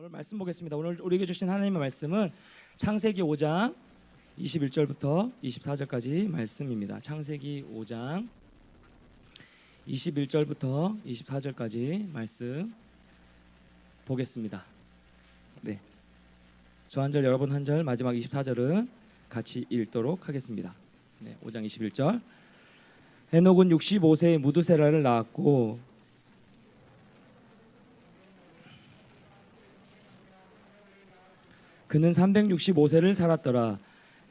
오늘 말씀 보겠습니다. 오늘 우리에게 주신 하나님의 말씀은 창세기 5장 21절부터 24절까지 말씀입니다. 창세기 5장 21절부터 24절까지 말씀 보겠습니다. 네, 저 한 절 여러분 한 절, 마지막 24절은 같이 읽도록 하겠습니다. 네, 5장 21절. 헤녹은 65세에 무드세라를 낳았고 그는 365세를 살았더라.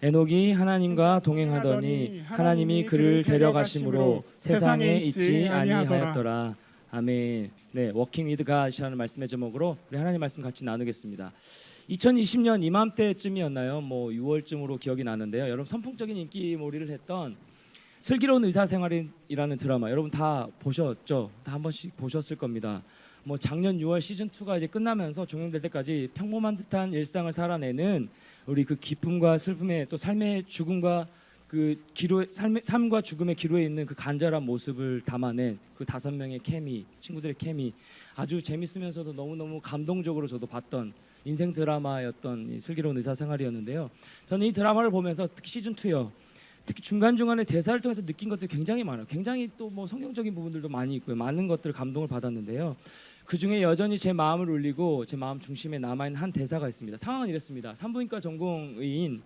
에녹이 하나님과 동행하더니 하나님이 그를 데려가심으로 세상에 있지 아니하였더라. 아멘. 네, 워킹 위드 갓이라는 말씀의 제목으로 우리 하나님 말씀 같이 나누겠습니다. 2020년 이맘때쯤이었나요? 6월쯤으로 기억이 나는데요. 여러분 선풍적인 인기몰이를 했던 슬기로운 의사생활이라는 드라마 여러분 다 보셨죠? 다 한 번씩 보셨을 겁니다. 작년 6월 시즌 2가 이제 끝나면서 종영될 때까지 평범한 듯한 일상을 살아내는 우리 그 기쁨과 슬픔의 또 삶의 죽음과 그 기로 삶과 죽음의 기로에 있는 그 간절한 모습을 담아낸 그 5명의 케미, 친구들의 케미, 아주 재밌으면서도 너무너무 감동적으로 저도 봤던 인생 드라마였던 이 슬기로운 의사생활이었는데요. 저는 이 드라마를 보면서 특히 시즌 2요. 특히 중간중간에 대사를 통해서 느낀 것들이 굉장히 많아요. 굉장히 또 성경적인 부분들도 많이 있고요. 많은 것들 감동을 받았는데요. 그 중에 여전히 제 마음을 울리고 제 마음 중심에 남아있는 한 대사가 있습니다. 상황은 이랬습니다. 산부인과 전공의인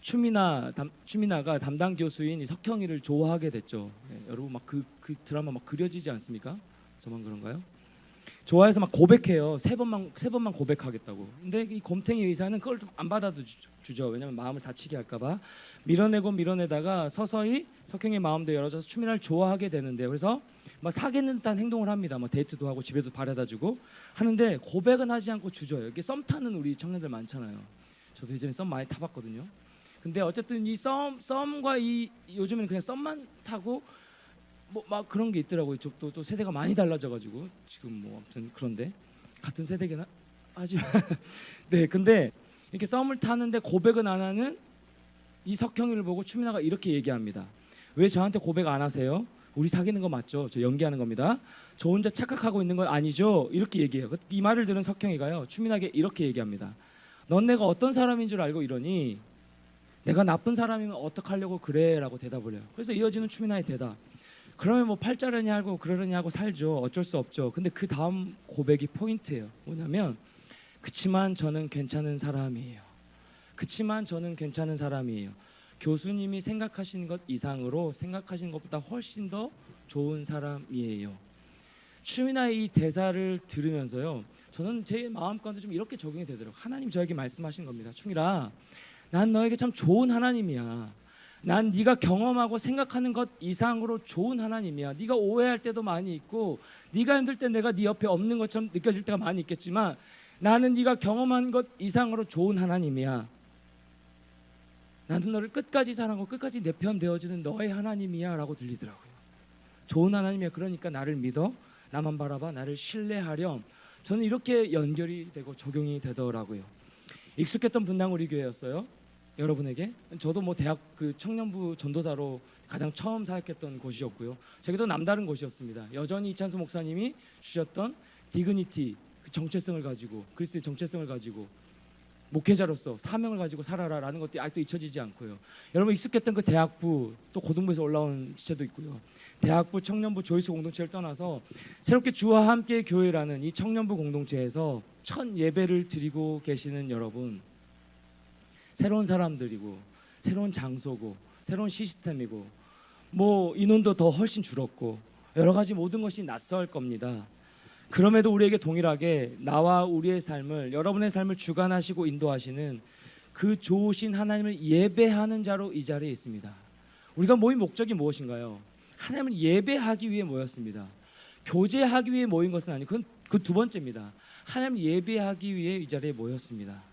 추미나가 담당 교수인 이 석형이를 좋아하게 됐죠. 네, 여러분 그 드라마 그려지지 않습니까? 저만 그런가요? 좋아해서 고백해요. 세 번만 고백하겠다고. 근데 이 곰탱이 의사는 그걸 안 받아주죠. 왜냐면 마음을 다치게 할까봐 밀어내다가 서서히 석형의 마음도 열어져서 추미나를 좋아하게 되는데요. 그래서 사귀는 듯한 행동을 합니다. 데이트도 하고 집에도 바래다주고 하는데 고백은 하지 않고 주저요. 이게 썸 타는 우리 청년들 많잖아요. 저도 예전에 썸 많이 타봤거든요. 근데 어쨌든 이 썸과 요즘에는 그냥 썸만 타고 그런 게 있더라고요. 또 세대가 많이 달라져가지고 지금 아무튼 그런데 같은 세대긴 하지만 네, 근데 이렇게 썸을 타는데 고백은 안 하는 이 석형이를 보고 추미나가 이렇게 얘기합니다. 왜 저한테 고백 안 하세요? 우리 사귀는 거 맞죠? 저 연기하는 겁니다. 저 혼자 착각하고 있는 건 아니죠? 이렇게 얘기해요. 이 말을 들은 석형이가요, 추미나에게 이렇게 얘기합니다. 넌 내가 어떤 사람인 줄 알고 이러니? 내가 나쁜 사람이면 어떡하려고 그래? 라고 대답을 해요. 그래서 이어지는 추미나의 대답. 그러면 팔자려니 하고 그러려니 하고 살죠. 어쩔 수 없죠. 근데 그 다음 고백이 포인트예요. 뭐냐면 그치만 저는 괜찮은 사람이에요. 그치만 저는 괜찮은 사람이에요. 교수님이 생각하시는 것 이상으로 생각하시는 것보다 훨씬 더 좋은 사람이에요. 추미나의 이 대사를 들으면서요, 저는 제 마음 가운데 좀 이렇게 적용이 되더라고요. 하나님 저에게 말씀하신 겁니다. 추미라, 난 너에게 참 좋은 하나님이야. 난 네가 경험하고 생각하는 것 이상으로 좋은 하나님이야. 네가 오해할 때도 많이 있고 네가 힘들 때 내가 네 옆에 없는 것처럼 느껴질 때가 많이 있겠지만 나는 네가 경험한 것 이상으로 좋은 하나님이야. 나는 너를 끝까지 사랑하고 끝까지 내 편 되어주는 너의 하나님이야 라고 들리더라고요. 좋은 하나님이야. 그러니까 나를 믿어. 나만 바라봐. 나를 신뢰하렴. 저는 이렇게 연결이 되고 적용이 되더라고요. 익숙했던 분당 우리 교회였어요. 여러분에게 저도 대학 그 청년부 전도사로 가장 처음 사역했던 곳이었고요. 저기도 남다른 곳이었습니다. 여전히 이찬수 목사님이 주셨던 디그니티, 그 정체성을 가지고, 그리스도의 정체성을 가지고 목회자로서 사명을 가지고 살아라라는 것들이 아직도 잊혀지지 않고요. 여러분 익숙했던 그 대학부, 또 고등부에서 올라온 지체도 있고요. 대학부, 청년부, 조이스 공동체를 떠나서 새롭게 주와 함께 교회라는 이 청년부 공동체에서 첫 예배를 드리고 계시는 여러분, 새로운 사람들이고 새로운 장소고 새로운 시스템이고 인원도 더 훨씬 줄었고 여러 가지 모든 것이 낯설 겁니다. 그럼에도 우리에게 동일하게 나와 우리의 삶을, 여러분의 삶을 주관하시고 인도하시는 그 좋으신 하나님을 예배하는 자로 이 자리에 있습니다. 우리가 모인 목적이 무엇인가요? 하나님을 예배하기 위해 모였습니다. 교제하기 위해 모인 것은 아니고 그건 그 두 번째입니다. 하나님을 예배하기 위해 이 자리에 모였습니다.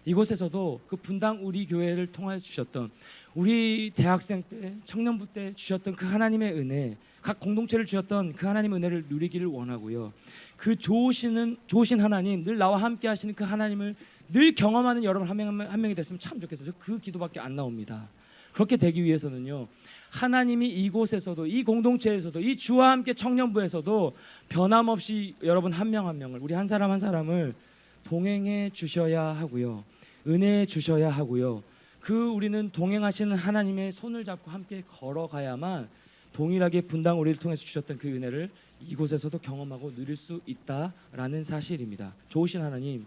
이곳에서도 그 분당 우리 교회를 통하여 주셨던, 우리 대학생 때 청년부 때 주셨던 그 하나님의 은혜, 각 공동체를 주셨던 그 하나님의 은혜를 누리기를 원하고요. 그 좋으신 하나님, 늘 나와 함께 하시는 그 하나님을 늘 경험하는 여러분 한 명이 됐으면 참 좋겠습니다. 그 기도밖에 안 나옵니다. 그렇게 되기 위해서는요, 하나님이 이곳에서도, 이 공동체에서도, 이 주와 함께 청년부에서도 변함없이 여러분 한 명 한 명을, 우리 한 사람 한 사람을 동행해 주셔야 하고요, 은혜해 주셔야 하고요, 우리는 동행하시는 하나님의 손을 잡고 함께 걸어가야만 동일하게 분당 우리를 통해서 주셨던 그 은혜를 이곳에서도 경험하고 누릴 수 있다라는 사실입니다. 좋으신 하나님,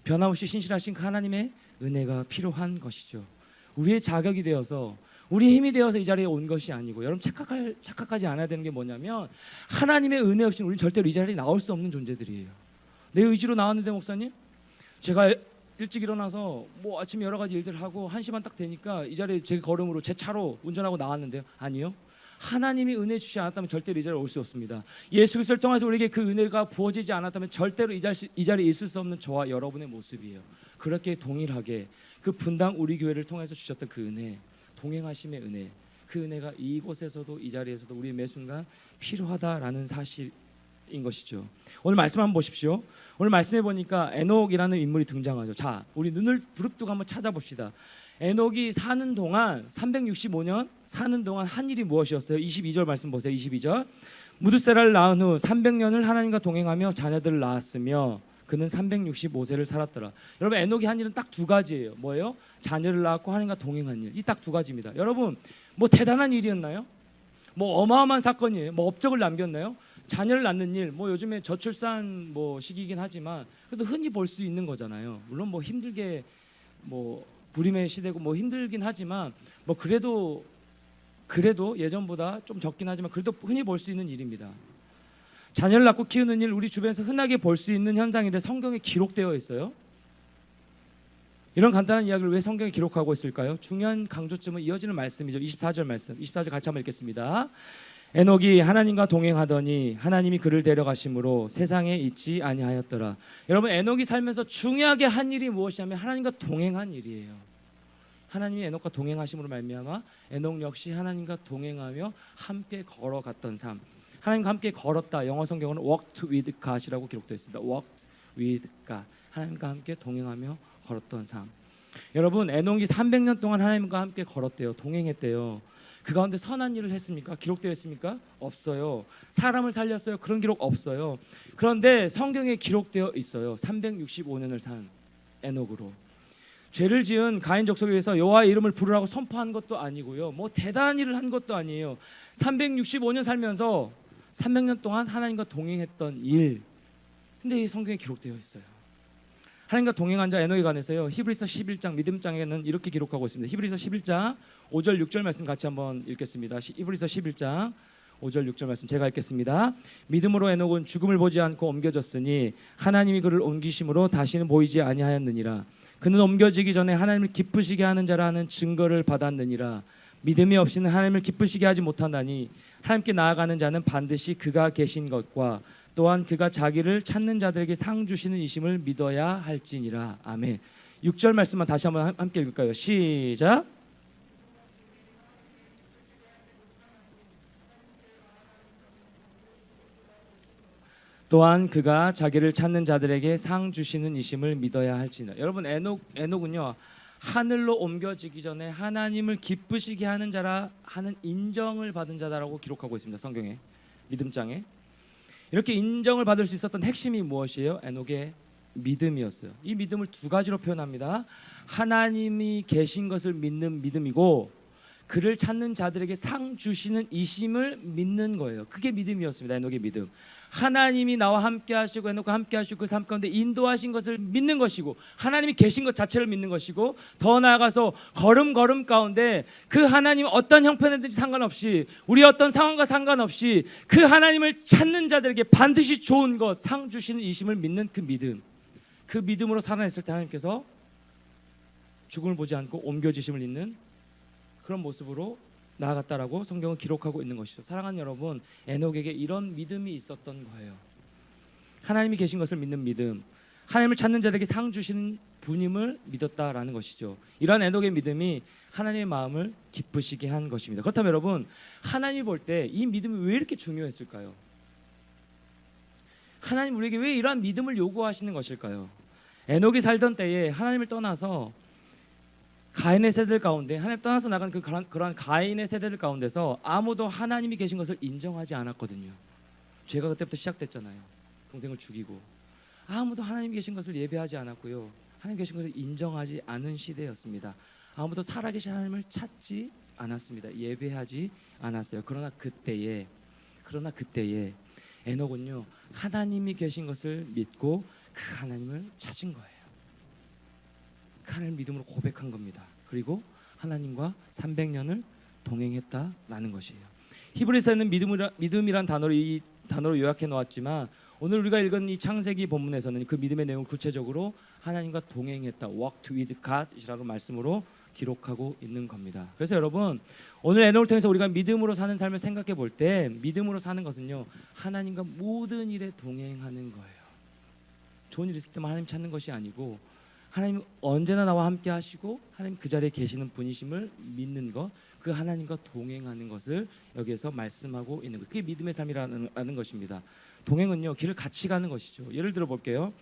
변함없이 신실하신 그 하나님의 은혜가 필요한 것이죠. 우리의 자격이 되어서, 우리의 힘이 되어서 이 자리에 온 것이 아니고, 여러분 착각하지 않아야 되는 게 뭐냐면, 하나님의 은혜 없이는 우리는 절대로 이 자리에 나올 수 없는 존재들이에요. 내 의지로 나왔는데 목사님, 제가 일찍 일어나서 뭐 아침에 여러 가지 일들을 하고 1시 반 딱 되니까 이 자리에 제 걸음으로, 제 차로 운전하고 나왔는데요. 아니요, 하나님이 은혜 주시지 않았다면 절대로 이 자리에 올 수 없습니다. 예수 그리스도를 통해서 우리에게 그 은혜가 부어지지 않았다면 절대로 이 자리에 있을 수 없는 저와 여러분의 모습이에요. 그렇게 동일하게 그 분당 우리 교회를 통해서 주셨던 그 은혜, 동행하심의 은혜, 그 은혜가 이곳에서도, 이 자리에서도 우리 매 순간 필요하다라는 사실인 것이죠. 오늘 말씀 한번 보십시오. 오늘 말씀해 보니까 에녹이라는 인물이 등장하죠. 자, 우리 눈을 부릅뜨고 한번 찾아봅시다. 에녹이 사는 동안, 365년 사는 동안 한 일이 무엇이었어요? 22절 말씀 보세요. 22절. 무드세라를 낳은 후 300년을 하나님과 동행하며 자녀들을 낳았으며 그는 365세를 살았더라. 여러분, 에녹이 한 일은 딱 두 가지예요. 뭐예요? 자녀를 낳았고 하나님과 동행한 일. 이 딱 두 가지입니다. 여러분, 뭐 대단한 일이었나요? 뭐 어마어마한 사건이에요. 뭐 업적을 남겼나요? 자녀를 낳는 일, 뭐 요즘에 저출산 뭐 시기이긴 하지만 그래도 흔히 볼 수 있는 거잖아요. 물론 뭐 힘들게, 뭐 불임의 시대고 뭐 힘들긴 하지만 뭐 그래도 예전보다 좀 적긴 하지만 그래도 흔히 볼 수 있는 일입니다. 자녀를 낳고 키우는 일, 우리 주변에서 흔하게 볼 수 있는 현상인데 성경에 기록되어 있어요. 이런 간단한 이야기를 왜 성경에 기록하고 있을까요? 중요한 강조점은 이어지는 말씀이죠. 24절 말씀, 24절 같이 한번 읽겠습니다. 에녹이 하나님과 동행하더니 하나님이 그를 데려가심으로 세상에 있지 아니하였더라. 여러분, 에녹이 살면서 중요하게 한 일이 무엇이냐면 하나님과 동행한 일이에요. 하나님이 에녹과 동행하심으로 말미암아 에녹 역시 하나님과 동행하며 함께 걸어갔던 삶. 하나님과 함께 걸었다. 영어 성경은 walked with God이라고 기록되어 있습니다. walked with God. 하나님과 함께 동행하며 걸었던 삶. 여러분, 에녹이 300년 동안 하나님과 함께 걸었대요. 동행했대요. 그 가운데 선한 일을 했습니까? 기록되어 있습니까? 없어요. 사람을 살렸어요? 그런 기록 없어요. 그런데 성경에 기록되어 있어요. 365년을 산 에녹으로. 죄를 지은 가인 족속에 의해서 여호와의 이름을 부르라고 선포한 것도 아니고요, 뭐 대단한 일을 한 것도 아니에요. 365년 살면서 300년 동안 하나님과 동행했던 일. 근데 이 성경에 기록되어 있어요. 하나님과 동행한 자 에녹에 관해서요, 히브리서 11장 믿음장에는 이렇게 기록하고 있습니다. 히브리서 11장 5절 6절 말씀 같이 한번 읽겠습니다. 히브리서 11장 5절 6절 말씀 제가 읽겠습니다. 믿음으로 에녹은 죽음을 보지 않고 옮겨졌으니 하나님이 그를 옮기심으로 다시는 보이지 아니하였느니라. 그는 옮겨지기 전에 하나님을 기쁘시게 하는 자라는 증거를 받았느니라. 믿음이 없이는 하나님을 기쁘시게 하지 못한다니 하나님께 나아가는 자는 반드시 그가 계신 것과 또한 그가 자기를 찾는 자들에게 상 주시는 이심을 믿어야 할지니라. 아멘. 6절 말씀만 다시 한번 함께 읽을까요? 시작. 또한 그가 자기를 찾는 자들에게 상 주시는 이심을 믿어야 할지니라. 여러분, 에녹은요, 하늘로 옮겨지기 전에 하나님을 기쁘시게 하는 자라 하는 인정을 받은 자다라고 기록하고 있습니다. 성경에, 믿음장에. 이렇게 인정을 받을 수 있었던 핵심이 무엇이에요? 에녹의 믿음이었어요. 이 믿음을 두 가지로 표현합니다. 하나님이 계신 것을 믿는 믿음이고, 그를 찾는 자들에게 상 주시는 이심을 믿는 거예요. 그게 믿음이었습니다. 에녹의 믿음. 하나님이 나와 함께 하시고 에녹과 함께 하시고 그 삶 가운데 인도하신 것을 믿는 것이고, 하나님이 계신 것 자체를 믿는 것이고, 더 나아가서 걸음 가운데 그 하나님 어떤 형편이든지 상관없이, 우리 어떤 상황과 상관없이 그 하나님을 찾는 자들에게 반드시 좋은 것, 상 주시는 이심을 믿는 그 믿음. 그 믿음으로 살아냈을 때 하나님께서 죽음을 보지 않고 옮겨지심을 잇는 그런 모습으로 나아갔다라고 성경은 기록하고 있는 것이죠. 사랑하는 여러분, 에녹에게 이런 믿음이 있었던 거예요. 하나님이 계신 것을 믿는 믿음, 하나님을 찾는 자들에게 상 주시는 분임을 믿었다라는 것이죠. 이러한 에녹의 믿음이 하나님의 마음을 기쁘시게 한 것입니다. 그렇다면 여러분, 하나님이 볼 때 이 믿음이 왜 이렇게 중요했을까요? 하나님 우리에게 왜 이러한 믿음을 요구하시는 것일까요? 에녹이 살던 때에 하나님을 떠나서 가인의 세대들 가운데 하나님 떠나서 나간 그러한 가인의 세대들 가운데서 아무도 하나님이 계신 것을 인정하지 않았거든요. 죄가 그때부터 시작됐잖아요. 동생을 죽이고 아무도 하나님 계신 것을 예배하지 않았고요. 하나님 계신 것을 인정하지 않은 시대였습니다. 아무도 살아계신 하나님을 찾지 않았습니다. 예배하지 않았어요. 그러나 그때에 에녹은요 하나님이 계신 것을 믿고 그 하나님을 찾은 거예요. 그 하나님 믿음으로 고백한 겁니다. 그리고 하나님과 300년을 동행했다라는 것이에요. 히브리서에는 믿음이란 단어로 요약해 놓았지만 오늘 우리가 읽은 이 창세기 본문에서는 그 믿음의 내용을 구체적으로 하나님과 동행했다, walked with God이라고 말씀으로 기록하고 있는 겁니다. 그래서 여러분 오늘 에녹을 통해서 우리가 믿음으로 사는 삶을 생각해 볼 때 믿음으로 사는 것은요 하나님과 모든 일에 동행하는 거예요. 좋은 일 있을 때만 하나님 찾는 것이 아니고 하나님 언제나 나와 함께 하시고 하나님 그 자리에 계시는 분이심을 믿는 것, 그 하나님과 동행하는 것을 여기에서 말씀하고 있는 것, 그게 믿음의 삶이라는 것입니다. 동행은요 길을 같이 가는 것이죠. 예를 들어 볼게요.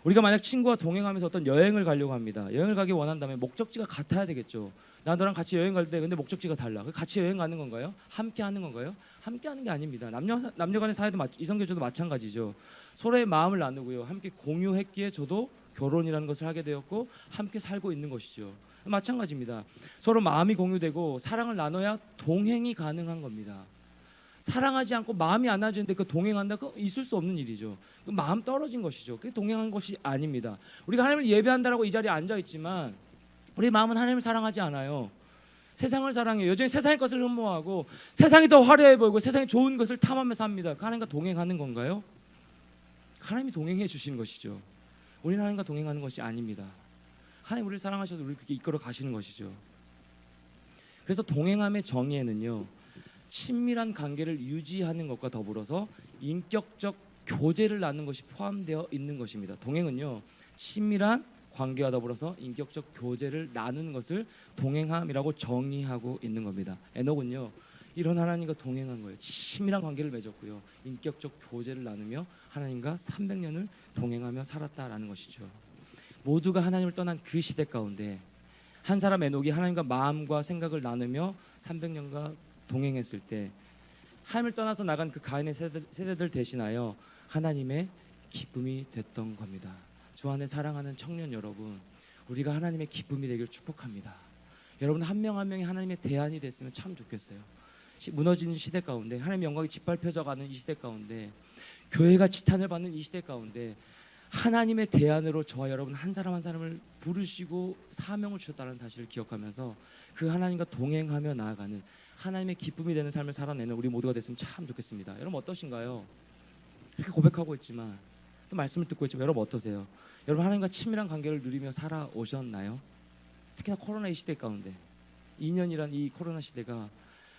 우리가 만약 친구와 동행하면서 어떤 여행을 가려고 합니다. 여행을 가기 원한다면 목적지가 같아야 되겠죠. 나 너랑 같이 여행 갈 때 근데 목적지가 달라. 같이 여행 가는 건가요? 함께 하는 건가요? 함께 하는 게 아닙니다. 남녀 간의 사이도 이성교제도 마찬가지죠. 서로의 마음을 나누고요. 함께 공유했기에 저도 결혼이라는 것을 하게 되었고 함께 살고 있는 것이죠. 마찬가지입니다. 서로 마음이 공유되고 사랑을 나눠야 동행이 가능한 겁니다. 사랑하지 않고 마음이 안 나지는데 그 동행한다? 그 있을 수 없는 일이죠. 그 마음 떨어진 것이죠. 그게 동행한 것이 아닙니다. 우리가 하나님을 예배한다라고 이 자리에 앉아 있지만 우리 마음은 하나님을 사랑하지 않아요. 세상을 사랑해요. 여전히 세상의 것을 흠모하고 세상이 더 화려해 보이고 세상에 좋은 것을 탐하며 삽니다. 그 하나님과 동행하는 건가요? 하나님이 동행해 주시는 것이죠. 우리는 하나님과 동행하는 것이 아닙니다. 하나님 우리를 사랑하셔서 우리를 그렇게 이끌어 가시는 것이죠. 그래서 동행함의 정의에는요 친밀한 관계를 유지하는 것과 더불어서 인격적 교제를 나누는 것이 포함되어 있는 것입니다. 동행은요 친밀한 관계와 더불어서 인격적 교제를 나누는 것을 동행함이라고 정의하고 있는 겁니다. 에녹은요 이런 하나님과 동행한 거예요. 친밀한 관계를 맺었고요 인격적 교제를 나누며 하나님과 300년을 동행하며 살았다라는 것이죠. 모두가 하나님을 떠난 그 시대 가운데 한 사람 에녹이 하나님과 마음과 생각을 나누며 300년과 동행했을 때 하나님을 떠나서 나간 그 가인의 세대들 대신하여 하나님의 기쁨이 됐던 겁니다. 주 안에 사랑하는 청년 여러분, 우리가 하나님의 기쁨이 되길 축복합니다. 여러분 한 명 한 명이 하나님의 대안이 됐으면 참 좋겠어요. 무너지는 시대 가운데 하나님의 영광이 짓밟혀져 가는 이 시대 가운데 교회가 지탄을 받는 이 시대 가운데 하나님의 대안으로 저와 여러분 한 사람 한 사람을 부르시고 사명을 주셨다는 사실을 기억하면서 그 하나님과 동행하며 나아가는 하나님의 기쁨이 되는 삶을 살아내는 우리 모두가 됐으면 참 좋겠습니다. 여러분 어떠신가요? 이렇게 고백하고 있지만 또 말씀을 듣고 있지만 여러분 어떠세요? 여러분 하나님과 친밀한 관계를 누리며 살아오셨나요? 특히나 코로나 이 시대 가운데 2년이란 이 코로나 시대가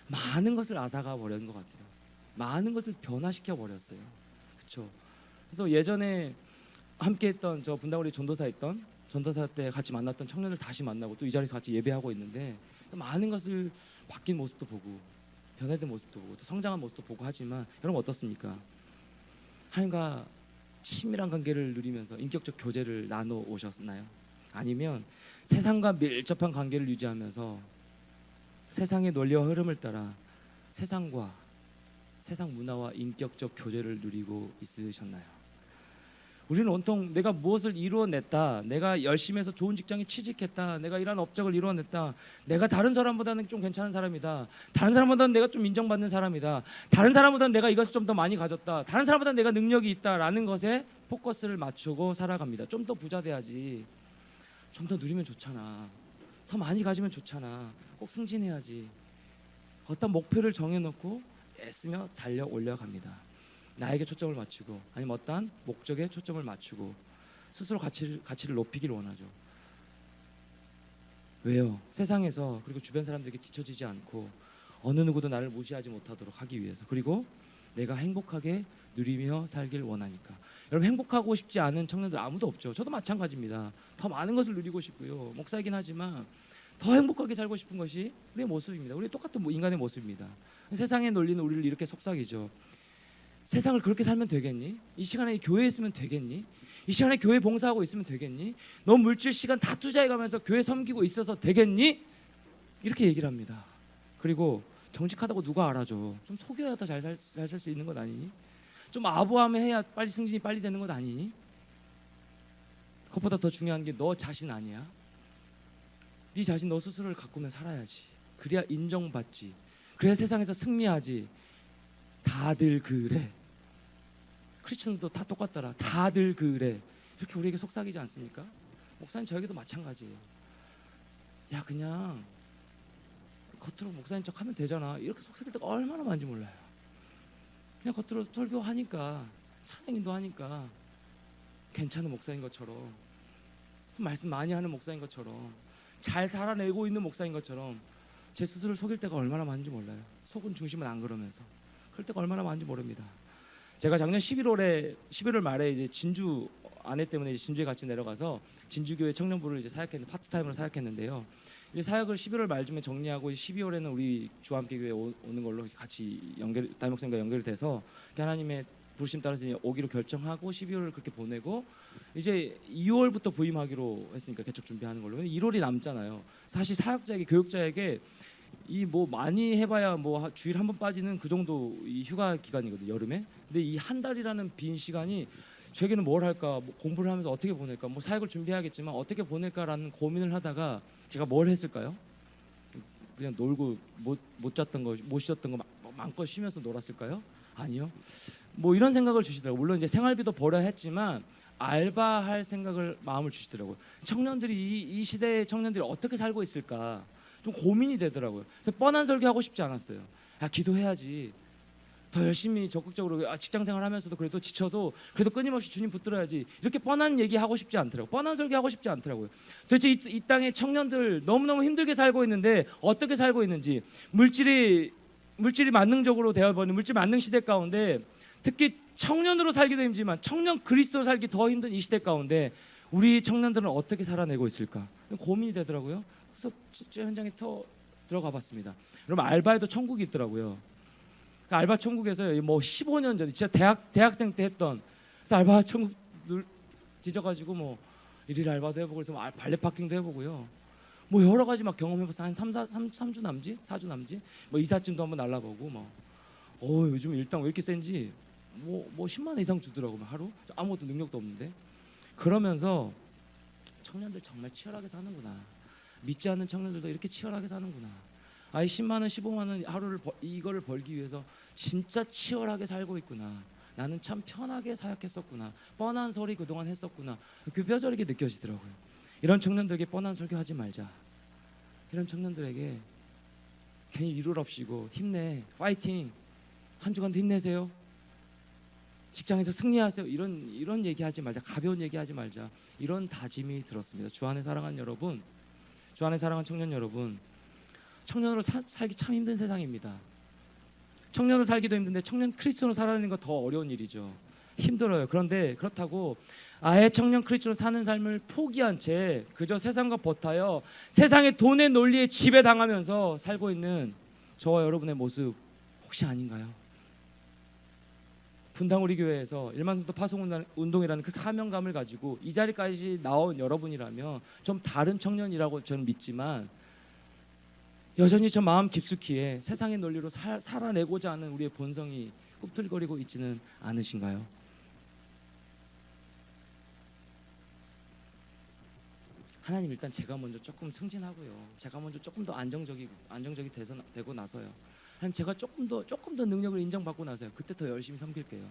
많은 것을 앗아가 버린 것 같아요. 많은 것을 변화시켜 버렸어요. 그렇죠? 그래서 예전에 함께했던 저 분당우리 전도사 때 같이 만났던 청년들 다시 만나고 또 이 자리에서 같이 예배하고 있는데 또 많은 것을 바뀐 모습도 보고 변화된 모습도 보고 또 성장한 모습도 보고 하지만 여러분 어떻습니까? 하나님과 친밀한 관계를 누리면서 인격적 교제를 나눠 오셨나요? 아니면 세상과 밀접한 관계를 유지하면서 세상의 논리와 흐름을 따라 세상과 세상 문화와 인격적 교제를 누리고 있으셨나요? 우리는 온통 내가 무엇을 이루어냈다, 내가 열심히 해서 좋은 직장에 취직했다, 내가 이런 업적을 이루어냈다, 내가 다른 사람보다는 좀 괜찮은 사람이다, 다른 사람보다는 내가 좀 인정받는 사람이다, 다른 사람보다는 내가 이것을 좀 더 많이 가졌다, 다른 사람보다는 내가 능력이 있다라는 것에 포커스를 맞추고 살아갑니다. 좀 더 부자 돼야지, 좀 더 누리면 좋잖아, 더 많이 가지면 좋잖아, 꼭 승진해야지, 어떤 목표를 정해놓고 애쓰며 달려 올려갑니다. 나에게 초점을 맞추고 아니면 어떠한 목적에 초점을 맞추고 스스로 가치를 높이길 원하죠. 왜요? 세상에서 그리고 주변 사람들에게 뒤처지지 않고 어느 누구도 나를 무시하지 못하도록 하기 위해서, 그리고 내가 행복하게 누리며 살길 원하니까. 여러분 행복하고 싶지 않은 청년들 아무도 없죠. 저도 마찬가지입니다. 더 많은 것을 누리고 싶고요. 목사이긴 하지만 더 행복하게 살고 싶은 것이 우리의 모습입니다. 우리 똑같은 인간의 모습입니다. 세상의 논리는 우리를 이렇게 속삭이죠. 세상을 그렇게 살면 되겠니? 이 시간에 이 교회에 있으면 되겠니? 이 시간에 교회 봉사하고 있으면 되겠니? 너 물질 시간 다 투자해가면서 교회 섬기고 있어서 되겠니? 이렇게 얘기를 합니다. 그리고 정직하다고 누가 알아줘? 좀 속여야 더 잘 살 수 있는 것 아니니? 좀 아부하면 해야 빨리 승진이 빨리 되는 것 아니니? 그것보다 더 중요한 게 너 자신 아니야? 네 자신 너 스스로를 가꾸면 살아야지. 그래야 인정받지. 그래야 세상에서 승리하지. 다들 그래. 크리스천도 다 똑같더라. 다들 그래. 이렇게 우리에게 속삭이지 않습니까? 목사님 저에게도 마찬가지예요. 야 그냥 겉으로 목사님 척 하면 되잖아. 이렇게 속삭일 때가 얼마나 많은지 몰라요. 그냥 겉으로 설교하니까 찬양인도 하니까 괜찮은 목사인 것처럼, 말씀 많이 하는 목사인 것처럼, 잘 살아내고 있는 목사인 것처럼 제 스스로를 속일 때가 얼마나 많은지 몰라요. 속은 중심은 안 그러면서 그럴 때가 얼마나 많은지 모릅니다. 제가 작년 11월 말에 이제 진주 아내 때문에 이제 진주에 같이 내려가서 진주교회 청년부를 이제 사역했는데 파트타임으로 사역했는데요. 이제 사역을 11월 말쯤에 정리하고 12월에는 우리 주함교회에 오는 걸로 같이 담임 목사님과 연결이 돼서 하나님의 부르심 따라서 오기로 결정하고 12월을 그렇게 보내고 이제 2월부터 부임하기로 했으니까 개척 준비하는 걸로. 1월이 남잖아요. 사실 사역자에게 교육자에게 이 뭐 많이 해봐야 뭐 주일 한 번 빠지는 그 정도 이 휴가 기간이거든요, 여름에. 근데 이 한 달이라는 빈 시간이 저에게는 뭘 할까, 뭐 공부를 하면서 어떻게 보낼까, 뭐 사역을 준비해야겠지만 어떻게 보낼까라는 고민을 하다가 제가 뭘 했을까요? 그냥 놀고 못 잤던 거, 못 쉬었던 거 마음껏 쉬면서 놀았을까요? 아니요. 뭐 이런 생각을 주시더라고요. 물론 이제 생활비도 벌어야 했지만 알바할 생각을 마음을 주시더라고요. 청년들이 이 시대의 청년들이 어떻게 살고 있을까 좀 고민이 되더라고요. 그래서 뻔한 설교하고 싶지 않았어요. 야 기도해야지. 더 열심히 적극적으로 직장생활 하면서도 그래도 지쳐도 그래도 끊임없이 주님 붙들어야지. 이렇게 뻔한 얘기 하고 싶지 않더라고요. 뻔한 설교 하고 싶지 않더라고요. 도대체 이 땅에 청년들 너무너무 힘들게 살고 있는데 어떻게 살고 있는지, 물질이 만능적으로 되어버리는 물질 만능 시대 가운데 특히 청년으로 살기도 힘들지만 청년 그리스도로 살기 더 힘든 이 시대 가운데 우리 청년들은 어떻게 살아내고 있을까 고민이 되더라고요. 그래서 현장에 들어가 봤습니다. 여러분 알바에도 천국이 있더라고요. 그 알바 천국에서 뭐 15년 전에 진짜 대학생 때 했던, 그래서 알바 천국 뒤져가지고 뭐 일일 알바도 해보고 그래서 발레 파킹도 해보고요. 뭐 여러 가지 막 경험해봐서 한 3주 남지 4주 남지 뭐 이삿짐도 한번 날라보고 뭐 요즘 일당 왜 이렇게 센지 뭐 10만 원 이상 주더라고 하루. 아무것도 능력도 없는데. 그러면서 청년들 정말 치열하게 사는구나. 믿지 않는 청년들도 이렇게 치열하게 사는구나. 아이 10만 원 15만 원 하루를 이거를 벌기 위해서 진짜 치열하게 살고 있구나. 나는 참 편하게 사역했었구나. 뻔한 소리 그동안 했었구나. 그 뼈저리게 느껴지더라고요. 이런 청년들에게 뻔한 설교하지 말자. 이런 청년들에게 괜히 일을 없이고 힘내, 파이팅, 한 주간도 힘내세요. 직장에서 승리하세요. 이런 얘기하지 말자. 가벼운 얘기하지 말자. 이런 다짐이 들었습니다. 주 안에 사랑하는 여러분, 주 안에 사랑하는 청년 여러분, 청년으로 살기 참 힘든 세상입니다. 청년으로 살기도 힘든데 청년 크리스천으로 살아내는 거 더 어려운 일이죠. 힘들어요. 그런데 그렇다고 아예 청년 크리스천으로 사는 삶을 포기한 채 그저 세상과 버타여 세상의 돈의 논리에 지배당하면서 살고 있는 저와 여러분의 모습 혹시 아닌가요? 분당 우리 교회에서 일만성도 파송운동이라는 그 사명감을 가지고 이 자리까지 나온 여러분이라면 좀 다른 청년이라고 저는 믿지만 여전히 저 마음 깊숙이에 세상의 논리로 살아내고자 하는 우리의 본성이 꿈틀거리고 있지는 않으신가요? 하나님, 일단 제가 먼저 조금 승진하고요. 제가 먼저 조금 더 안정적이 되고 나서요. 하나님, 제가 조금 더 능력을 인정받고 나서요. 그때 더 열심히 섬길게요.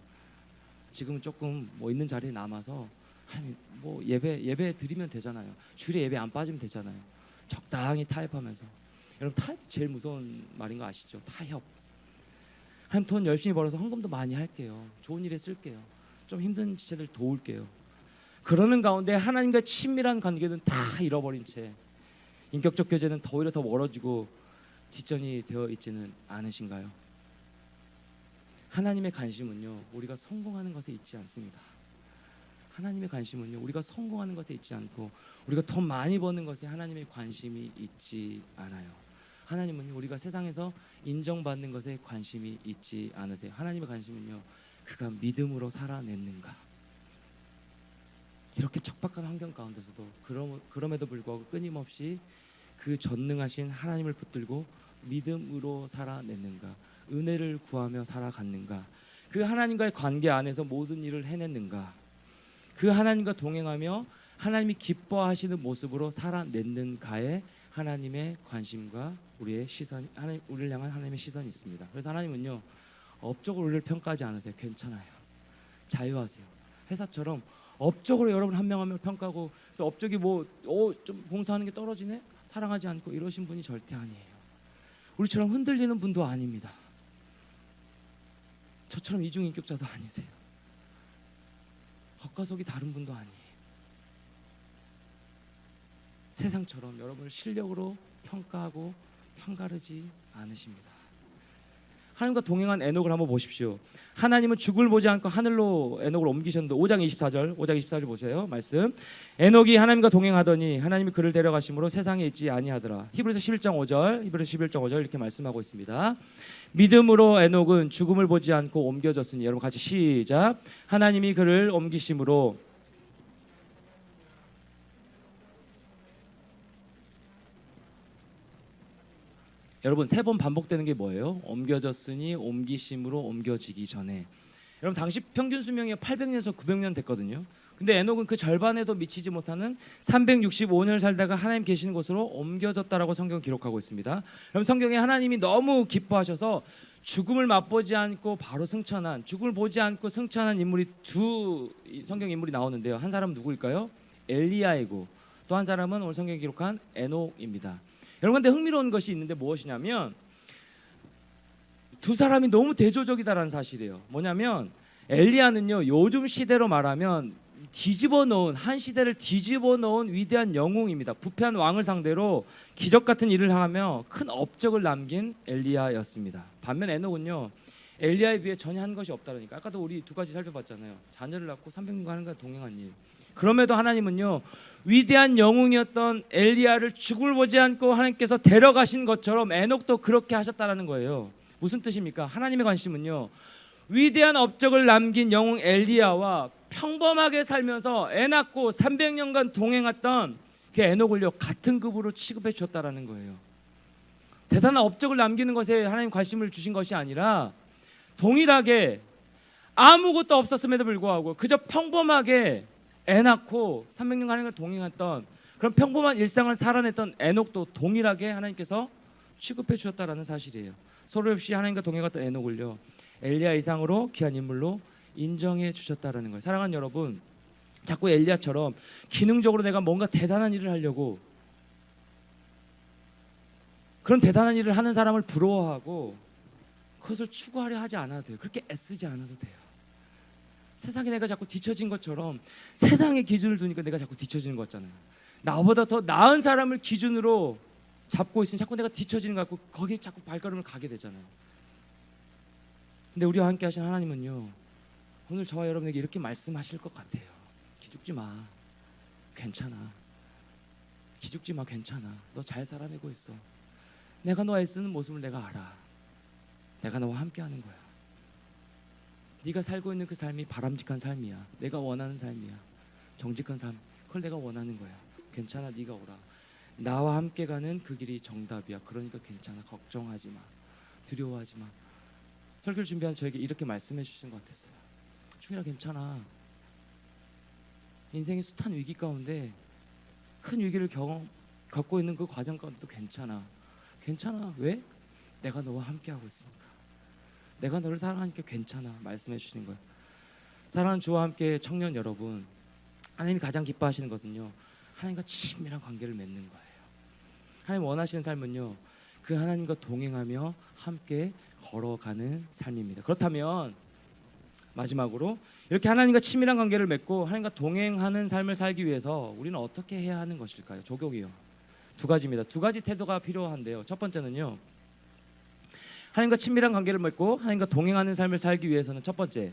지금은 조금 뭐 있는 자리에 남아서 하나님 뭐 예배 드리면 되잖아요. 주일에 예배 안 빠지면 되잖아요. 적당히 타협하면서. 여러분 타협 제일 무서운 말인 거 아시죠? 타협. 하나님 돈 열심히 벌어서 헌금도 많이 할게요. 좋은 일에 쓸게요. 좀 힘든 지체들 도울게요. 그러는 가운데 하나님과 친밀한 관계는 다 잃어버린 채 인격적 교제는 오히려 더 멀어지고 뒷전이 되어 있지는 않으신가요? 하나님의 관심은요, 우리가 성공하는 것에 있지 않습니다. 하나님의 관심은요, 우리가 성공하는 것에 있지 않고 우리가 더 많이 버는 것에 하나님의 관심이 있지 않아요. 하나님은요, 우리가 세상에서 인정받는 것에 관심이 있지 않으세요. 하나님의 관심은요, 그가 믿음으로 살아냈는가. 이렇게 척박한 환경 가운데서도 그럼에도 불구하고 끊임없이 그 전능하신 하나님을 붙들고 믿음으로 살아냈는가. 은혜를 구하며 살아갔는가. 그 하나님과의 관계 안에서 모든 일을 해냈는가. 그 하나님과 동행하며 하나님이 기뻐하시는 모습으로 살아냈는가에 하나님의 관심과 우리의 시선, 우리를 향한 하나님의 시선이 있습니다. 그래서 하나님은요, 업적으로 우리를 평가하지 않으세요. 괜찮아요. 자유하세요. 회사처럼 업적으로 여러분 한 명 한 명 평가하고, 그래서 업적이 좀 봉사하는 게 떨어지네? 사랑하지 않고 이러신 분이 절대 아니에요. 우리처럼 흔들리는 분도 아닙니다. 저처럼 이중인격자도 아니세요. 겉과 속이 다른 분도 아니에요. 세상처럼 여러분을 실력으로 평가하고 편가르지 않으십니다. 하나님과 동행한 에녹을 한번 보십시오. 하나님은 죽을 보지 않고 하늘로 에녹을 옮기셨는데 5장 24절 보세요. 말씀. 에녹이 하나님과 동행하더니 하나님이 그를 데려가심으로 세상에 있지 아니하더라. 히브리서 11장 5절 이렇게 말씀하고 있습니다. 믿음으로 에녹은 죽음을 보지 않고 옮겨졌으니, 여러분 같이 시작. 하나님이 그를 옮기심으로. 여러분 3번 반복되는 게 뭐예요? 옮겨졌으니, 옮기심으로, 옮겨지기 전에. 여러분 당시 평균 수명이 800년에서 900년 됐거든요. 근데 에녹은 그 절반에도 미치지 못하는 365년을 살다가 하나님 계시는 곳으로 옮겨졌다라고 성경 기록하고 있습니다. 여러분 성경에 하나님이 너무 기뻐하셔서 죽음을 맛보지 않고 바로 승천한, 죽음을 보지 않고 승천한 인물이 두 성경 인물이 나오는데요. 한 사람은 누구일까요? 엘리야이고, 또 한 사람은 오늘 성경에 기록한 에녹입니다. 여러분 근데 흥미로운 것이 있는데 무엇이냐면, 두 사람이 너무 대조적이다라는 사실이에요. 뭐냐면 엘리야는요, 요즘 시대로 말하면 한 시대를 뒤집어 놓은 위대한 영웅입니다. 부패한 왕을 상대로 기적 같은 일을 하며 큰 업적을 남긴 엘리야였습니다. 반면 에녹은요, 엘리야에 비해 전혀 한 것이 없다라니까. 아까도 우리 두 가지 살펴봤잖아요. 자녀를 낳고 300년간 하나님과 동행한 일. 그럼에도 하나님은요, 위대한 영웅이었던 엘리야를 죽음을 보지 않고 하나님께서 데려가신 것처럼 에녹도 그렇게 하셨다라는 거예요. 무슨 뜻입니까? 하나님의 관심은요, 위대한 업적을 남긴 영웅 엘리야와 평범하게 살면서 애 낳고 300년간 동행했던 그 에녹을요, 같은 급으로 취급해 주셨다라는 거예요. 대단한 업적을 남기는 것에 하나님 관심을 주신 것이 아니라 동일하게 아무것도 없었음에도 불구하고 그저 평범하게 애 낳고 300년간 하나님과 동행했던 그런 평범한 일상을 살아냈던 에녹도 동일하게 하나님께서 취급해 주셨다라는 사실이에요. 서로 없이 하나님과 동행했던 에녹을요, 엘리야 이상으로 귀한 인물로 인정해 주셨다라는 거예요. 사랑하는 여러분, 자꾸 엘리야처럼 기능적으로 내가 뭔가 대단한 일을 하려고, 그런 대단한 일을 하는 사람을 부러워하고 그것을 추구하려 하지 않아도 돼요. 그렇게 애쓰지 않아도 돼요. 세상에 내가 자꾸 뒤처진 것처럼 세상의 기준을 두니까 내가 자꾸 뒤처지는 것 같잖아요. 나보다 더 나은 사람을 기준으로 잡고 있으니 자꾸 내가 뒤처지는 것 같고 거기에 자꾸 발걸음을 가게 되잖아요. 근데 우리와 함께 하신 하나님은요, 오늘 저와 여러분에게 이렇게 말씀하실 것 같아요. 기죽지 마. 괜찮아. 기죽지 마. 괜찮아. 너 잘 살아내고 있어. 내가 너 애쓰는 모습을 내가 알아. 내가 너와 함께 하는 거야. 네가 살고 있는 그 삶이 바람직한 삶이야. 내가 원하는 삶이야. 정직한 삶. 그걸 내가 원하는 거야. 괜찮아. 네가 오라. 나와 함께 가는 그 길이 정답이야. 그러니까 괜찮아. 걱정하지 마. 두려워하지 마. 설교를 준비한 저에게 이렇게 말씀해 주신 것 같았어요. 충이라 괜찮아. 인생의 숱한 위기 가운데 큰 위기를 겪고 있는 그 과정 가운데도 괜찮아. 괜찮아. 왜? 내가 너와 함께 하고 있으니까. 내가 너를 사랑하니까 괜찮아. 말씀해 주시는 거예요. 사랑하는 주와 함께 청년 여러분, 하나님이 가장 기뻐하시는 것은요, 하나님과 친밀한 관계를 맺는 거예요. 하나님 원하시는 삶은요, 그 하나님과 동행하며 함께 걸어가는 삶입니다. 그렇다면 마지막으로 이렇게 하나님과 친밀한 관계를 맺고 하나님과 동행하는 삶을 살기 위해서 우리는 어떻게 해야 하는 것일까요? 조경이요. 두 가지입니다. 두 가지 태도가 필요한데요. 첫 번째는요, 하나님과 친밀한 관계를 맺고 하나님과 동행하는 삶을 살기 위해서는 첫 번째,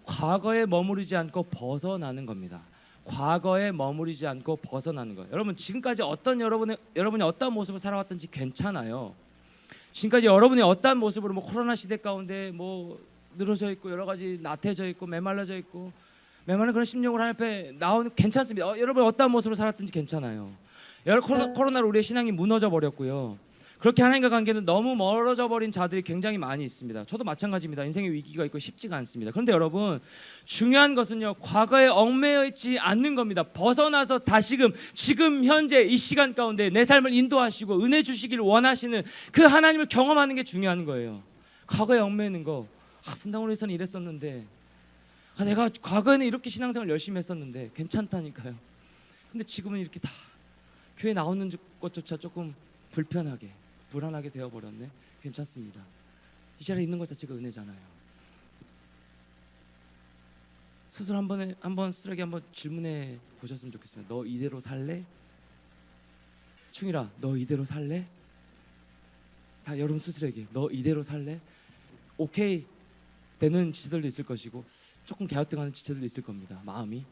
과거에 머무르지 않고 벗어나는 겁니다. 과거에 머무르지 않고 벗어나는 거예요. 여러분 지금까지 여러분이 어떤 모습을 살아왔든지 괜찮아요. 지금까지 여러분이 어떤 모습으로 코로나 시대 가운데 늘어져 있고 여러 가지 나태해져 있고 메말라져 있고 메마른 그런 심령으로 하나님 앞에 나오는 괜찮습니다. 여러분 어떠한 모습으로 살았든지 괜찮아요. 코로나로 우리의 신앙이 무너져 버렸고요. 그렇게 하나님과 관계는 너무 멀어져 버린 자들이 굉장히 많이 있습니다. 저도 마찬가지입니다. 인생에 위기가 있고 쉽지가 않습니다. 그런데 여러분 중요한 것은요, 과거에 얽매여 있지 않는 겁니다. 벗어나서 다시금 지금 현재 이 시간 가운데 내 삶을 인도하시고 은혜 주시기를 원하시는 그 하나님을 경험하는 게 중요한 거예요. 과거에 얽매여 있는 거, 분당으로에서는 이랬었는데, 내가 과거에는 이렇게 신앙생활 열심히 했었는데 괜찮다니까요. 근데 지금은 이렇게 다 교회 나오는 것조차 조금 불편하게 불안하게 되어버렸네. 괜찮습니다. 이 자리에 있는 것 자체가 은혜잖아요. 스스로 한번 스스로에게 한번 질문해 보셨으면 좋겠습니다. 너 이대로 살래? 충일아, 너 이대로 살래? 다 여러분 스스로에게 너 이대로 살래? 오케이 되는 지체들도 있을 것이고 조금 갸우뚱하는 지체들도 있을 겁니다. 마음이.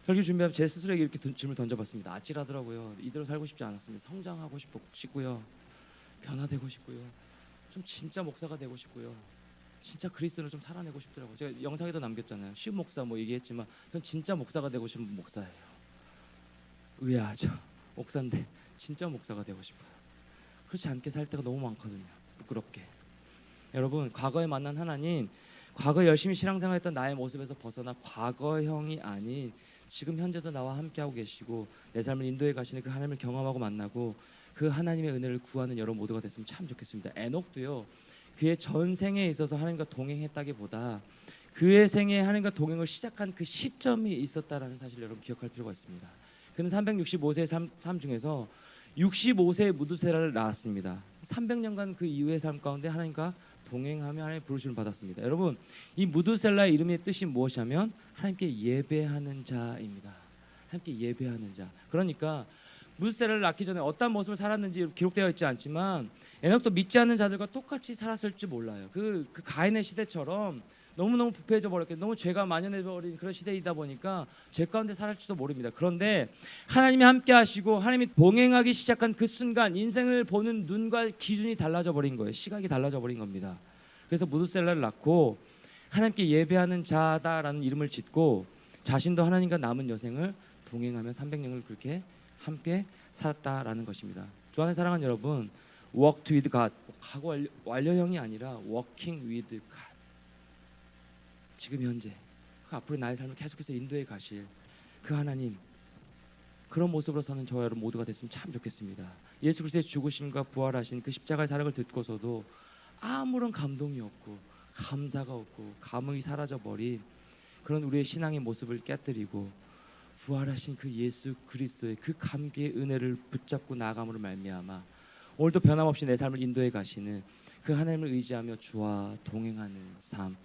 설교 준비하면 제 스스로에게 이렇게 질문을 던져봤습니다. 아찔하더라고요. 이대로 살고 싶지 않았습니다. 성장하고 싶고요. 변화되고 싶고요. 좀 진짜 목사가 되고 싶고요. 진짜 그리스도를 좀 살아내고 싶더라고요. 제가 영상에도 남겼잖아요. 쉬운 목사 뭐 얘기했지만 전 진짜 목사가 되고 싶은 목사예요. 의아하죠. 목사인데 진짜 목사가 되고 싶어요. 그렇지 않게 살 때가 너무 많거든요. 부끄럽게. 여러분 과거에 만난 하나님, 과거 열심히 신앙생활했던 나의 모습에서 벗어나 과거형이 아닌 지금 현재도 나와 함께하고 계시고 내 삶을 인도해 가시는 그 하나님을 경험하고 만나고 그 하나님의 은혜를 구하는 여러분 모두가 됐으면 참 좋겠습니다. 에녹도요, 그의 전생에 있어서 하나님과 동행했다기보다 그의 생에 하나님과 동행을 시작한 그 시점이 있었다라는 사실을 여러분 기억할 필요가 있습니다. 그는 365세의 삶 중에서 65세의 무두셀라를 낳았습니다. 300년간 그 이후의 삶 가운데 하나님과 동행하며 하나님의 부르심을 받았습니다. 여러분 이 무두셀라의 이름의 뜻이 무엇이냐면 하나님께 예배하는 자입니다. 하나님께 예배하는 자. 그러니까 무두셀라를 낳기 전에 어떤 모습을 살았는지 기록되어 있지 않지만 에녹도 믿지 않는 자들과 똑같이 살았을지 몰라요. 그 가인의 시대처럼 너무너무 부패해져 버렸게 너무 죄가 만연해 버린 그런 시대이다 보니까 죄 가운데 살았지도 모릅니다. 그런데 하나님이 함께 하시고 하나님이 동행하기 시작한 그 순간 인생을 보는 눈과 기준이 달라져 버린 거예요. 시각이 달라져 버린 겁니다. 그래서 무두셀라를 낳고 하나님께 예배하는 자다라는 이름을 짓고 자신도 하나님과 남은 여생을 동행하며 300년을 그렇게 함께 살았다라는 것입니다. 주 안에 사랑하는 여러분, walk with God, 과거 완료형이 아니라 walking with God. 지금 현재 그 앞으로 나의 삶을 계속해서 인도해 가실 그 하나님, 그런 모습으로 사는 저와 여러분 모두가 됐으면 참 좋겠습니다. 예수 그리스도의 죽으심과 부활하신 그 십자가의 사랑을 듣고서도 아무런 감동이 없고 감사가 없고 감흥이 사라져버린 그런 우리의 신앙의 모습을 깨뜨리고 부활하신 그 예수 그리스도의 그 감기의 은혜를 붙잡고 나아감으로 말미암아 오늘도 변함없이 내 삶을 인도해 가시는 그 하나님을 의지하며 주와 동행하는 삶,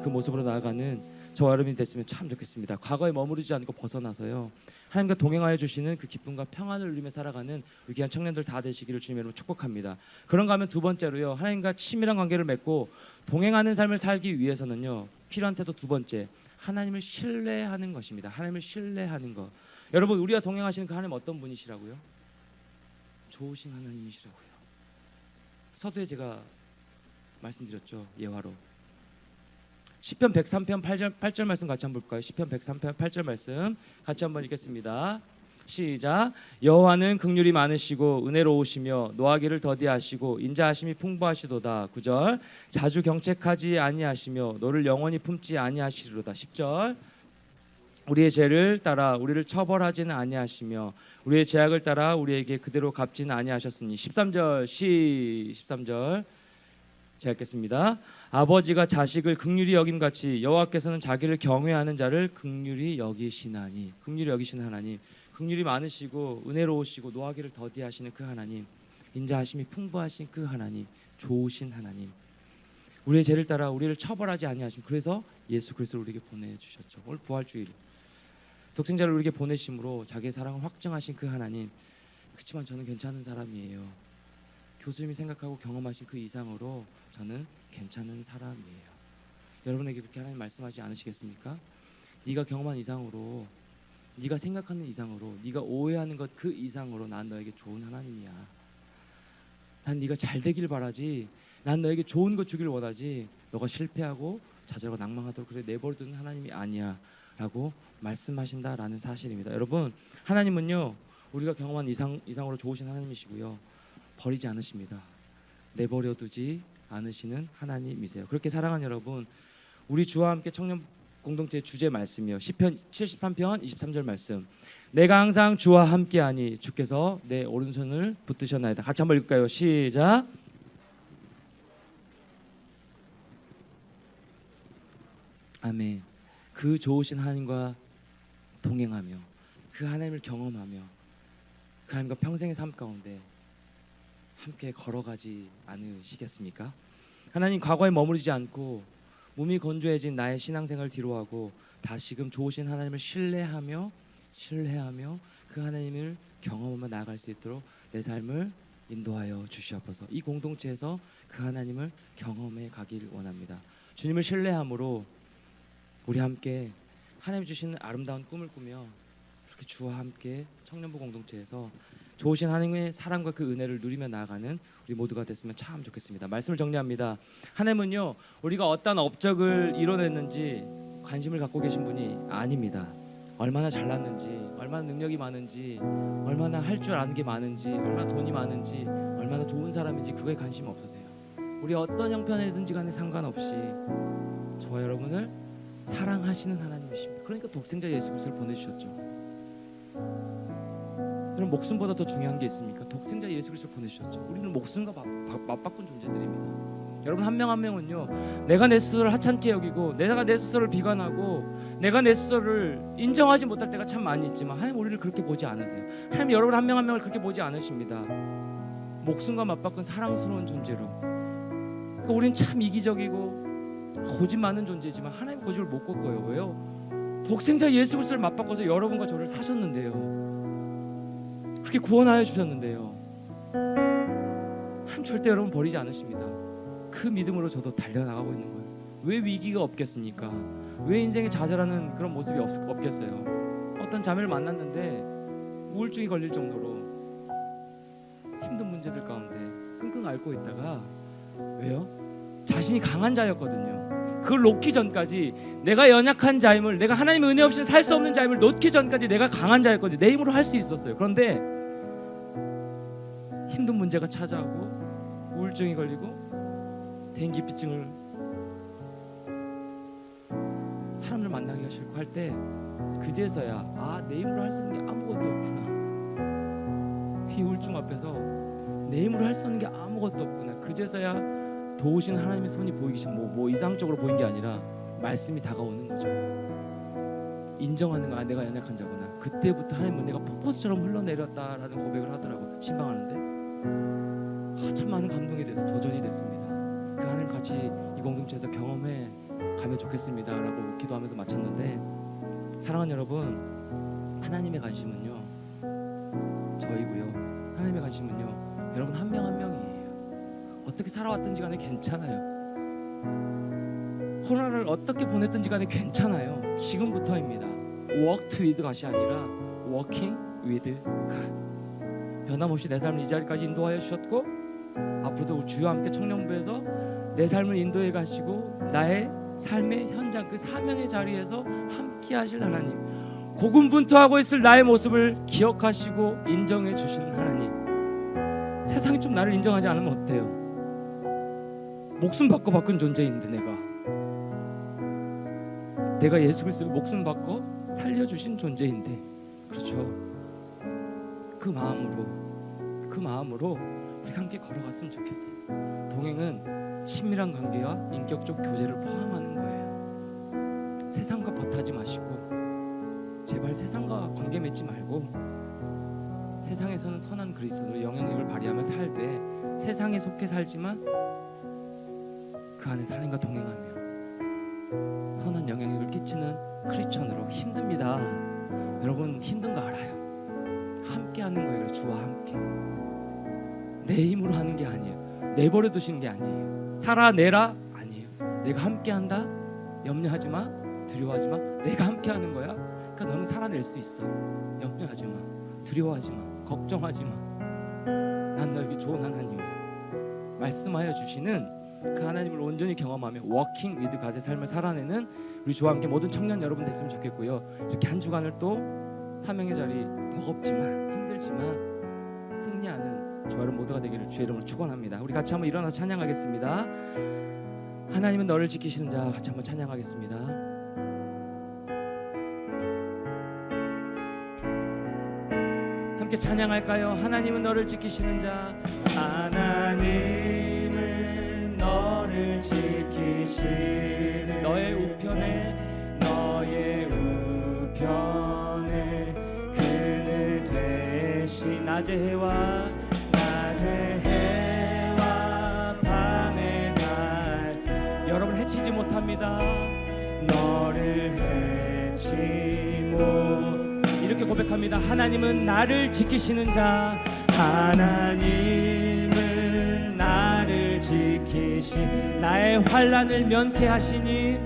그 모습으로 나아가는 저와 여러분이 됐으면 참 좋겠습니다. 과거에 머무르지 않고 벗어나서요, 하나님과 동행하여 주시는 그 기쁨과 평안을 누리며 살아가는 우리 귀한 청년들 다 되시기를 주님 이름으로 축복합니다. 그런가 하면 두 번째로요, 하나님과 친밀한 관계를 맺고 동행하는 삶을 살기 위해서는요, 필요한 태도 두 번째, 하나님을 신뢰하는 것입니다. 하나님을 신뢰하는 것. 여러분 우리와 동행하시는 그 하나님 어떤 분이시라고요? 좋으신 하나님이시라고요. 서두에 제가 말씀드렸죠, 예화로. 시편 103편 8절 말씀 같이 한번 볼까요? 시편 103편 8절 말씀 같이 한번 읽겠습니다. 시작. 여호와는 긍휼이 많으시고 은혜로우시며 노하기를 더디하시고 인자하심이 풍부하시도다. 9절. 자주 경책하지 아니하시며 너를 영원히 품지 아니하시리로다. 10절. 우리의 죄를 따라 우리를 처벌하지는 아니하시며 우리의 죄악을 따라 우리에게 그대로 갚지는 아니하셨으니. 13절. 13절 제가 읽겠습니다. 아버지가 자식을 긍휼히 여김같이 여호와께서는 자기를 경외하는 자를 긍휼히 여기시나니. 긍휼히 여기시는 하나님, 긍휼이 많으시고 은혜로우시고 노하기를 더디하시는 그 하나님, 인자하심이 풍부하신 그 하나님, 좋으신 하나님, 우리의 죄를 따라 우리를 처벌하지 아니하심. 그래서 예수 그리스도를 우리에게 보내주셨죠. 오늘 부활주일 독생자를 우리에게 보내심으로 자기의 사랑을 확증하신 그 하나님, 그렇지만 저는 괜찮은 사람이에요. 교수님이 생각하고 경험하신 그 이상으로 저는 괜찮은 사람이에요. 여러분에게 그렇게 하나님 말씀하지 않으시겠습니까? 네가 경험한 이상으로, 네가 생각하는 이상으로, 네가 오해하는 것 그 이상으로 난 너에게 좋은 하나님이야. 난 네가 잘 되길 바라지. 난 너에게 좋은 거 주길 원하지. 너가 실패하고 좌절하고 낭망하도록 그래 내버려두는 하나님이 아니야 라고 말씀하신다라는 사실입니다. 여러분, 하나님은요 우리가 경험한 이상으로 좋으신 하나님이시고요, 버리지 않으십니다. 내버려두지 않으시는 하나님이세요. 그렇게 사랑하는 여러분, 우리 주와 함께 청년 공동체 주제 말씀이요, 시편 73편 23절 말씀. 내가 항상 주와 함께하니 주께서 내 오른손을 붙드셨나이다. 같이 한번 읽을까요? 시작. 아멘. 그 좋으신 하나님과 동행하며 그 하나님을 경험하며 그 하나님과 평생의 삶 가운데 함께 걸어가지 않으시겠습니까? 하나님, 과거에 머무르지 않고 몸이 건조해진 나의 신앙생활을 뒤로하고 다시금 좋으신 하나님을 신뢰하며 그 하나님을 경험하며 나아갈 수 있도록 내 삶을 인도하여 주시옵소서. 이 공동체에서 그 하나님을 경험해 가길 원합니다. 주님을 신뢰함으로 우리 함께 하나님 주시는 아름다운 꿈을 꾸며 그렇게 주와 함께 청년부 공동체에서 좋으신 하나님의 사랑과 그 은혜를 누리며 나아가는 우리 모두가 됐으면 참 좋겠습니다. 말씀을 정리합니다. 하나님은요 우리가 어떤 업적을 이뤄냈는지 관심을 갖고 계신 분이 아닙니다. 얼마나 잘났는지, 얼마나 능력이 많은지, 얼마나 할 줄 아는 게 많은지, 얼마나 돈이 많은지, 얼마나 좋은 사람인지 그거에 관심 없으세요. 우리 어떤 형편이든지 간에 상관없이 저와 여러분을 사랑하시는 하나님이십니다. 그러니까 독생자 예수 그리스도를 보내주셨죠. 여러분, 목숨보다 더 중요한 게 있습니까? 독생자 예수 그리스도를 보내주셨죠. 우리는 목숨과 맞바꾼 존재들입니다. 여러분, 한 명 한 명은요 내가 내 스스로를 하찮게 여기고 내가 내 스스로를 비관하고 내가 내 스스로를 인정하지 못할 때가 참 많이 있지만 하나님 우리를 그렇게 보지 않으세요. 하나님 여러분 한 명 한 명을 그렇게 보지 않으십니다. 목숨과 맞바꾼 사랑스러운 존재로. 그러니까 우리는 참 이기적이고 고집 많은 존재지만 하나님 고집을 못 꺾어요. 왜요? 독생자 예수 그리스도를 맞바꿔서 여러분과 저를 사셨는데요, 그렇게 구원하여 주셨는데요, 하나님 절대 여러분 버리지 않으십니다. 그 믿음으로 저도 달려나가고 있는 거예요. 왜 위기가 없겠습니까? 왜 인생에 좌절하는 그런 모습이 없겠어요? 어떤 자매를 만났는데 우울증이 걸릴 정도로 힘든 문제들 가운데 끙끙 앓고 있다가, 왜요? 자신이 강한 자였거든요. 그걸 놓기 전까지 내가 연약한 자임을, 내가 하나님의 은혜 없이는 살 수 없는 자임을 놓기 전까지 내가 강한 자였거든요. 내 힘으로 할 수 있었어요. 그런데 힘든 문제가 찾아오고 우울증이 걸리고 대인기피증을 사람들 만나기가 싫고 할 때 그제서야 내 힘으로 할 수 있는 게 아무것도 없구나. 이 우울증 앞에서 내 힘으로 할 수 있는 게 아무것도 없구나. 그제서야 도우신 하나님의 손이 보이기 시작. 뭐 이상적으로 보인 게 아니라 말씀이 다가오는 거죠. 인정하는 거야. 내가 연약한 자구나. 그때부터 하나님 은혜가 폭포수처럼 흘러내렸다라는 고백을 하더라고요. 신방하는데 참 많은 감동이 돼서 도전이 됐습니다. 그 하나님 같이 이 공동체에서 경험해 가면 좋겠습니다 라고 기도하면서 마쳤는데, 사랑하는 여러분, 하나님의 관심은요 저희고요, 하나님의 관심은요 여러분 한 명 한 명이에요. 어떻게 살아왔든지 간에 괜찮아요. 코로나를 어떻게 보냈든지 간에 괜찮아요. 지금부터입니다. Walk with God이 아니라 Walking with God. 변함없이 내 삶을 이 자리까지 인도하여 주셨고 앞으로도 우리 주와 함께 청년부에서 내 삶을 인도해 가시고 나의 삶의 현장, 그 사명의 자리에서 함께 하실 하나님, 고군분투하고 있을 나의 모습을 기억하시고 인정해 주시는 하나님. 세상이 좀 나를 인정하지 않으면 어때요? 목숨 바꿔 바꾼 존재인데 내가 예수 그리스도를 목숨 바꿔 살려주신 존재인데, 그렇죠? 그 마음으로 우리가 함께 걸어갔으면 좋겠어요. 동행은 친밀한 관계와 인격적 교제를 포함하는 거예요. 세상과 버타지 마시고 제발 세상과 관계 맺지 말고 세상에서는 선한 그리스도로 영향력을 발휘하며 살 때 세상에 속해 살지만 그 안에 하나님과 동행하며 선한 영향력을 끼치는 크리스천으로. 힘듭니다. 여러분 힘든 거 알아요. 함께 하는 거예요. 주와 함께. 내 힘으로 하는 게 아니에요. 내버려 두시는 게 아니에요. 살아내라 아니에요. 내가 함께 한다. 염려하지 마. 두려워하지 마. 내가 함께 하는 거야. 그러니까 너는 살아낼 수 있어. 염려하지 마. 두려워하지 마. 걱정하지 마. 난 너에게 좋은 하나님이야. 말씀하여 주시는 그 하나님을 온전히 경험하며 워킹 위드 갓의 삶을 살아내는 우리 주와 함께 모든 청년 여러분 됐으면 좋겠고요. 이렇게 한 주간을 또 사명의 자리 버겁지만 힘들지만 승리하는 저와 여러분 모두가 되기를 주의 이름으로 축원합니다. 우리 같이 한번 일어나서 찬양하겠습니다. 하나님은 너를 지키시는 자, 같이 한번 찬양하겠습니다. 함께 찬양할까요? 하나님은 너를 지키시는 자, 하나님은 너를 지키시는 너의 우편에 그늘 되시 낮의 해와 밤의 달 여러분 해치지 못합니다. 너를 해치 못 이렇게 고백합니다. 하나님은 나를 지키시는 자, 하나님은 나를 지키시 나의 환난을 면케하시니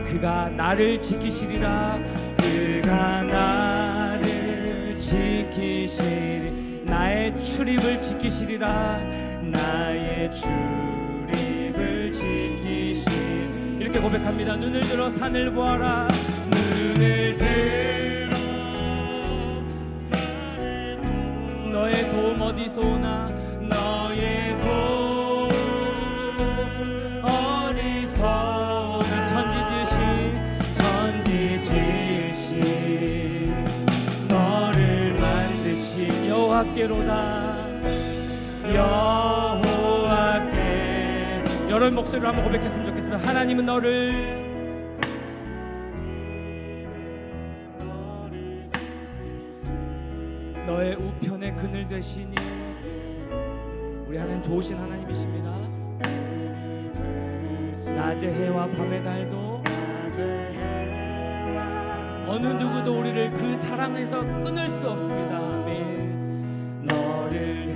그가 나를 지키시리라. 그가 나를 지키시리 나의 출입을 지키시리라. 나의 출입을 지키시리 이렇게 고백합니다. 눈을 들어 산을 보아라. 눈을 들어 산을 보아라. 너의 도움 어디서 오나 너의 도움 어디서 오나 천지지신 너를 만드신 여호와께로다. 여호와께 여러분 목소리로 한번 고백했으면 좋겠습니다. 하나님은 너를 너의 우편에 그늘 되시니 우리 하나님 좋으신 하나님이십니다. 낮의 해와 밤의 달도 어느 누구도 우리를 그 사랑에서 끊을 수 없습니다. 아멘. 너를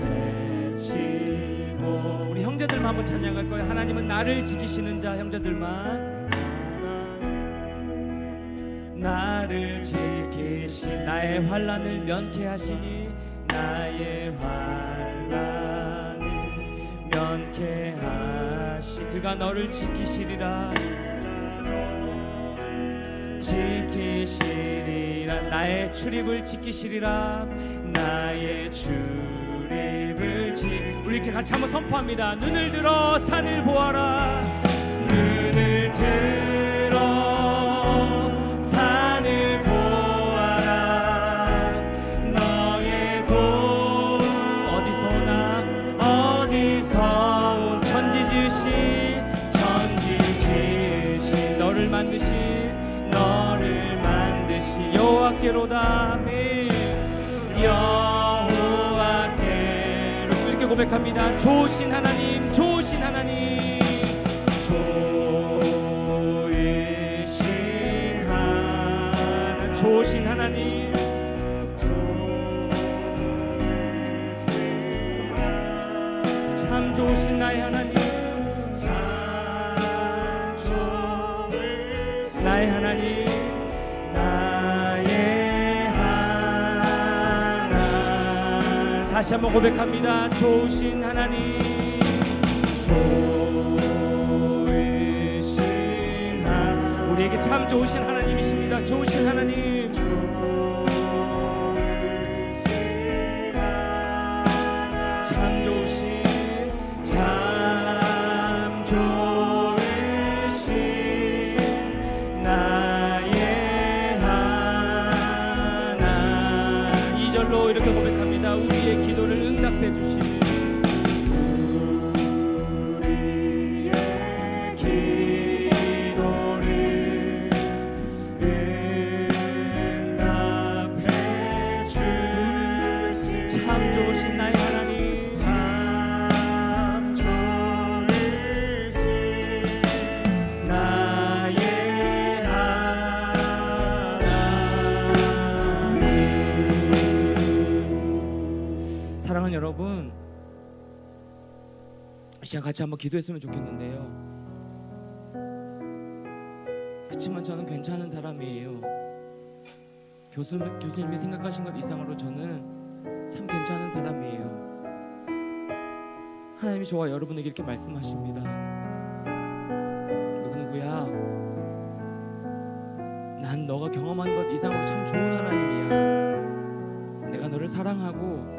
해치고 우리 형제들만 한번 찬양할 거예요. 하나님은 나를 지키시는 자 형제들만 나를 지키시 나의 환난을 면케하시니 나의 환난을 면케하시 그가 너를 지키시리라. 지키시리라. 나의 출입을 지키시리라. 나의 출입을 우리 이렇게 같이 한번 선포합니다. 눈을 들어 산을 보아라. 눈을 들어 산을 보아라. 너의 도움 어디서 오나 어디서 온 천지지신 너를 만드신 여호와께로다. 아멘. 여호와께로 이렇게 고백합니다. 좋으신 하나님 좋으신 하나님 좋으신 하나님 참 좋으신 나의 하나님 나의 하나님 다시 한번 고백합니다. 좋으신 하나님 좋으신 하나님 우리에게 참 좋으신 하나님이십니다. 좋으신 하나님 참 좋으신 참 좋으신 나의 하나 2절로 이렇게 고백합니다. 우리의 기도를 응답해 주신 우리의 기도를 응답해 주신 참 좋으신 나의 하나님 참 좋으신 나의 하나님 사랑하는 여러분 이 시간 같이 한번 기도했으면 좋겠는데요. 그치만 저는 괜찮은 사람이에요. 교수님이 생각하신 것 이상으로 저는 참 괜찮은 사람이에요. 하나님이 저와 여러분에게 이렇게 말씀하십니다. 누구누구야, 난 너가 경험한 것 이상으로 참 좋은 하나님이야. 내가 너를 사랑하고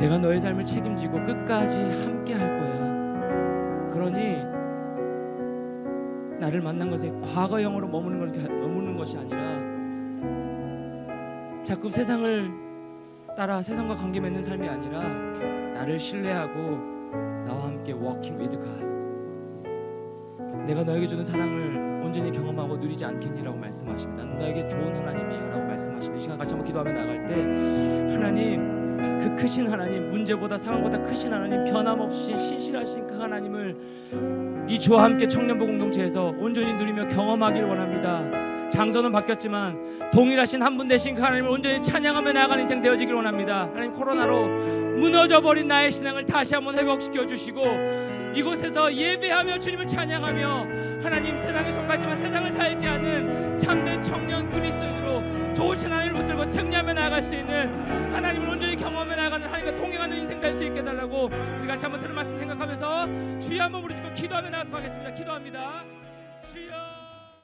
내가 너의 삶을 책임지고 끝까지 함께 할 거야. 그러니 나를 만난 것에 과거형으로 머무는 것이 아니라 자꾸 세상을 따라 세상과 관계 맺는 삶이 아니라 나를 신뢰하고 나와 함께 walking with God, 내가 너에게 주는 사랑을 온전히 경험하고 누리지 않겠니라고 말씀하십니다. 너에게 좋은 하나님이야 라고 말씀하십니다. 이 시간 같이 한번 기도하며 나갈 때 하나님, 그 크신 하나님, 문제보다 상황보다 크신 하나님, 변함없이 신실하신 그 하나님을 이 주와 함께 청년부 공동체에서 온전히 누리며 경험하길 원합니다. 장소는 바뀌었지만 동일하신 한 분 되신 그 하나님을 온전히 찬양하며 나아가는 인생 되어지길 원합니다. 하나님, 코로나로 무너져버린 나의 신앙을 다시 한번 회복시켜 주시고 이곳에서 예배하며 주님을 찬양하며 하나님, 세상에 속하지만 세상을 살지 않는 참된 청년 그리스도인으로 좋으신 하나님을 붙들고 승리하며 나아갈 수 있는, 하나님을 온전히 경험하며 나아가는, 하나님과 동행하는 인생 될 수 있게 해달라고 우리 같이 한번 들은 말씀 생각하면서 주여 한번 부르짖고 기도하며 나아가겠습니다. 기도합니다. 주여.